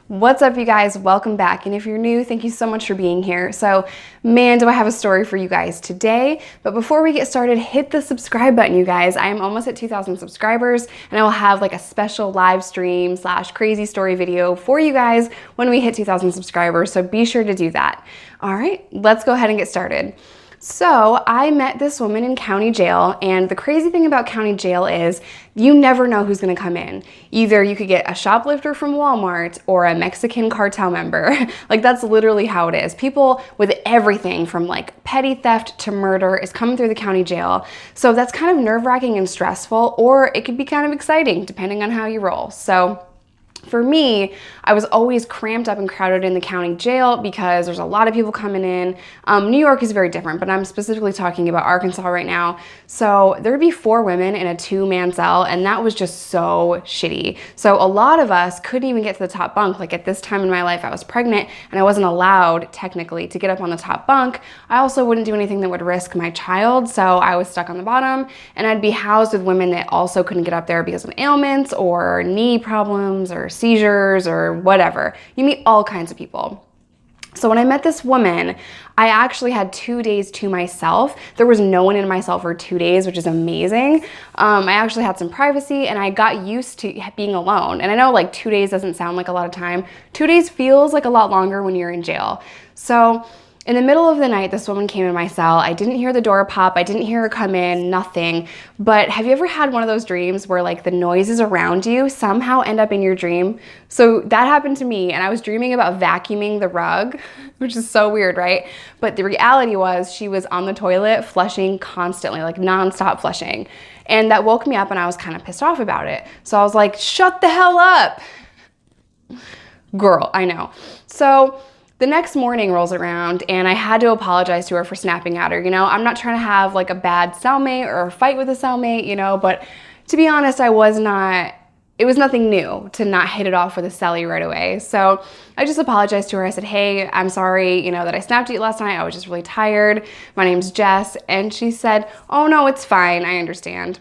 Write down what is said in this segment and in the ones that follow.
What's up, you guys? Welcome back. And if you're new, thank you so much for being here. So, man, do I have a story for you guys today. But before we get started, hit the subscribe button, you guys. I am almost at 2,000 subscribers, and I will have like a special live stream / crazy story video for you guys when we hit 2,000 subscribers. So be sure to do that. All right, let's go ahead and get started. So I met this woman in county jail, and the crazy thing about county jail is you never know who's gonna come in. Either you could get a shoplifter from Walmart or a Mexican cartel member. Like, that's literally how it is. People with everything from like petty theft to murder is coming through the county jail. So that's kind of nerve-wracking and stressful, or it could be kind of exciting depending on how you roll. So for me, I was always cramped up and crowded in the county jail because there's a lot of people coming in. New York is very different, but I'm specifically talking about Arkansas right now. So there'd be 4 women in a 2-man cell, and that was just so shitty. So a lot of us couldn't even get to the top bunk. Like, at this time in my life, I was pregnant and I wasn't allowed technically to get up on the top bunk. I also wouldn't do anything that would risk my child, so I was stuck on the bottom, and I'd be housed with women that also couldn't get up there because of ailments or knee problems or seizures or whatever. You meet all kinds of people. So when I met this woman, I actually had 2 days to myself. There was no one in my cell for 2 days, which is amazing. I actually had some privacy, and I got used to being alone. And I know like 2 days doesn't sound like a lot of time. 2 days feels like a lot longer when you're in jail. So in the middle of the night, this woman came in my cell. I didn't hear the door pop. I didn't hear her come in, nothing. But have you ever had one of those dreams where like the noises around you somehow end up in your dream? So that happened to me, and I was dreaming about vacuuming the rug, which is so weird, right? But the reality was she was on the toilet flushing constantly, like nonstop flushing. And that woke me up, and I was kind of pissed off about it. So I was like, shut the hell up. Girl, I know. So the next morning rolls around, and I had to apologize to her for snapping at her. You know, I'm not trying to have like a bad cellmate or a fight with a cellmate, you know, but to be honest, it was nothing new to not hit it off with a cellie right away. So I just apologized to her. I said, hey, I'm sorry, you know, that I snapped at you last night. I was just really tired. My name's Jess. And she said, oh no, it's fine. I understand.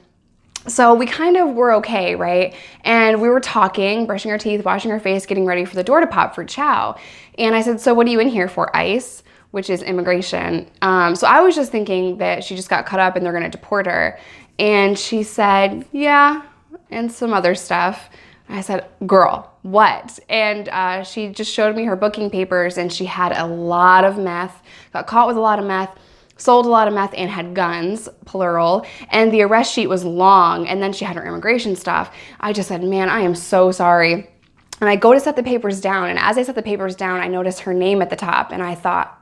So we kind of were okay, right? And we were talking, brushing our teeth, washing our face, getting ready for the door to pop for chow. And I said, so what are you in here for? ICE, which is immigration. So I was just thinking that she just got cut up and they're gonna deport her. And she said, yeah, and some other stuff. I said, girl, what? And she just showed me her booking papers, and she had a lot of meth, got caught with a lot of meth, sold a lot of meth, and had guns, plural, and the arrest sheet was long, and then she had her immigration stuff. I just said, man, I am so sorry. And I go to set the papers down, and as I set the papers down, I noticed her name at the top, and I thought,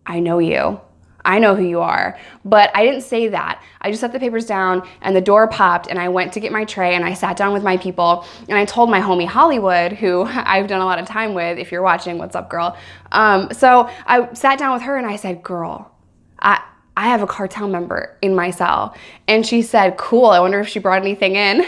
I know you. I know who you are. But I didn't say that. I just set the papers down, and the door popped, and I went to get my tray, and I sat down with my people, and I told my homie Hollywood, who I've done a lot of time with. If you're watching, what's up, girl? So I sat down with her, and I said, girl, I have a cartel member in my cell. And she said, cool, I wonder if she brought anything in.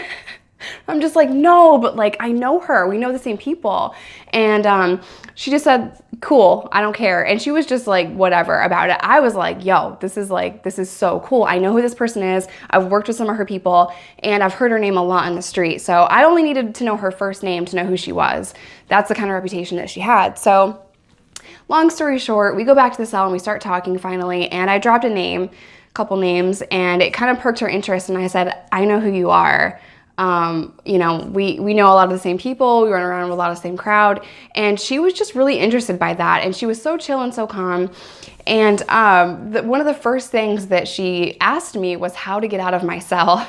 I'm just like, no, but like, I know her. We know the same people. And she just said, cool, I don't care. And she was just like, whatever about it. I was like, yo, this is so cool. I know who this person is. I've worked with some of her people, and I've heard her name a lot on the street. So I only needed to know her first name to know who she was. That's the kind of reputation that she had. So long story short, we go back to the cell and we start talking finally, and I dropped a couple names, and it kind of perked her interest, and I said, I know who you are. You know, we know a lot of the same people, we run around with a lot of the same crowd, and she was just really interested by that, and she was so chill and so calm. And one of the first things that she asked me was how to get out of my cell.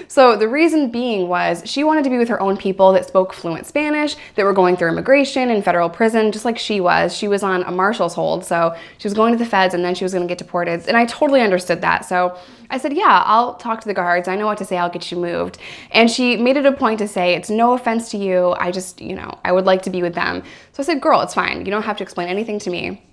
So the reason being was she wanted to be with her own people that spoke fluent Spanish, that were going through immigration and federal prison, just like she was. She was on a marshal's hold, so she was going to the feds, and then she was going to get deported. And I totally understood that. So I said, yeah, I'll talk to the guards. I know what to say. I'll get you moved. And she made it a point to say, it's no offense to you. I just, you know, I would like to be with them. So I said, girl, it's fine. You don't have to explain anything to me.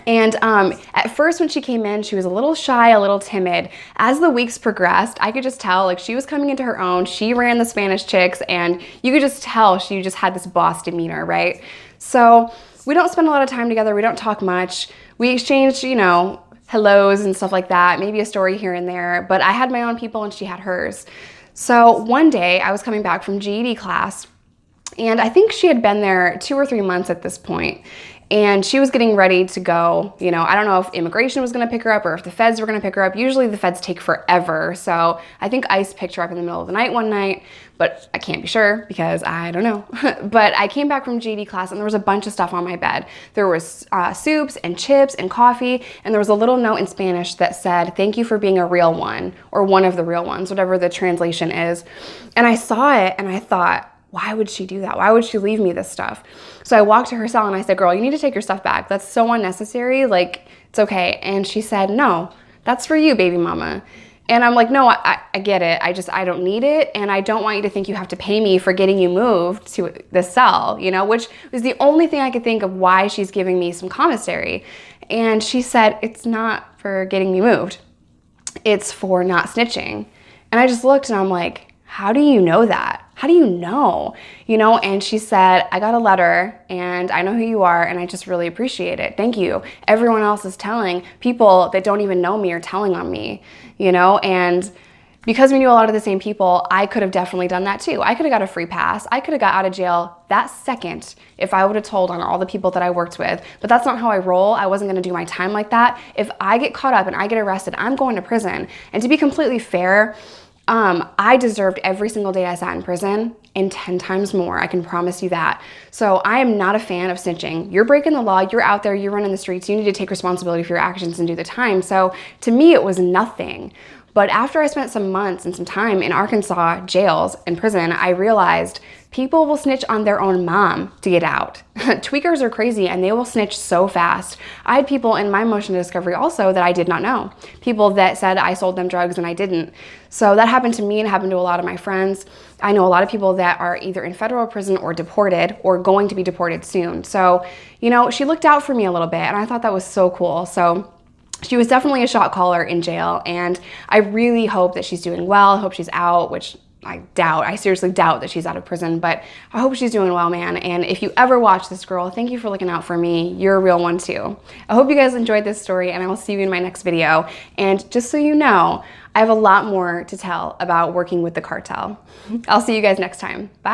And at first when she came in, she was a little shy, a little timid. As the weeks progressed, I could just tell, like, she was coming into her own. She ran the Spanish chicks, and you could just tell she just had this boss demeanor, right? So we don't spend a lot of time together. We don't talk much. We exchanged, you know, hellos and stuff like that, maybe a story here and there, but I had my own people and she had hers. So one day I was coming back from GED class, And I think she had been there 2 or 3 months at this point. And she was getting ready to go. You know, I don't know if immigration was gonna pick her up or if the feds were gonna pick her up. Usually the feds take forever. So I think ICE picked her up in the middle of the night one night, but I can't be sure because I don't know. But I came back from GED class and there was a bunch of stuff on my bed. There was soups and chips and coffee, and there was a little note in Spanish that said, "Thank you for being a real one," or one of the real ones, whatever the translation is. And I saw it and I thought, why would she do that? Why would she leave me this stuff? So I walked to her cell and I said, "Girl, you need to take your stuff back. That's so unnecessary. Like, it's okay." And she said, "No, that's for you, baby mama." And I'm like, "No, I get it. I don't need it. And I don't want you to think you have to pay me for getting you moved to the cell," you know, which was the only thing I could think of why she's giving me some commissary. And she said, "It's not for getting me moved. It's for not snitching." And I just looked and I'm like, "How do you know that? How do you know?" You know, and she said, "I got a letter and I know who you are and I just really appreciate it. Thank you. Everyone else is telling. People that don't even know me are telling on me," you know, and because we knew a lot of the same people, I could have definitely done that too. I could have got a free pass. I could have got out of jail that second if I would have told on all the people that I worked with, but that's not how I roll. I wasn't gonna do my time like that. If I get caught up and I get arrested, I'm going to prison. And to be completely fair, I deserved every single day I sat in prison and 10 times more. I can promise you that. So I am not a fan of snitching. You're breaking the law. You're out there. You're running the streets. You need to take responsibility for your actions and do the time. So to me, it was nothing. But after I spent some months and some time in Arkansas jails and prison, I realized people will snitch on their own mom to get out. Tweakers are crazy and they will snitch so fast. I had people in my motion to discovery also that I did not know. People that said I sold them drugs and I didn't. So that happened to me and happened to a lot of my friends. I know a lot of people that are either in federal prison or deported or going to be deported soon. So, you know, she looked out for me a little bit and I thought that was so cool. So she was definitely a shot caller in jail, and I really hope that she's doing well. I hope she's out, which I doubt. I seriously doubt that she's out of prison, but I hope she's doing well, man. And if you ever watch this, girl, thank you for looking out for me. You're a real one too. I hope you guys enjoyed this story, and I will see you in my next video. And just so you know, I have a lot more to tell about working with the cartel. I'll see you guys next time. Bye.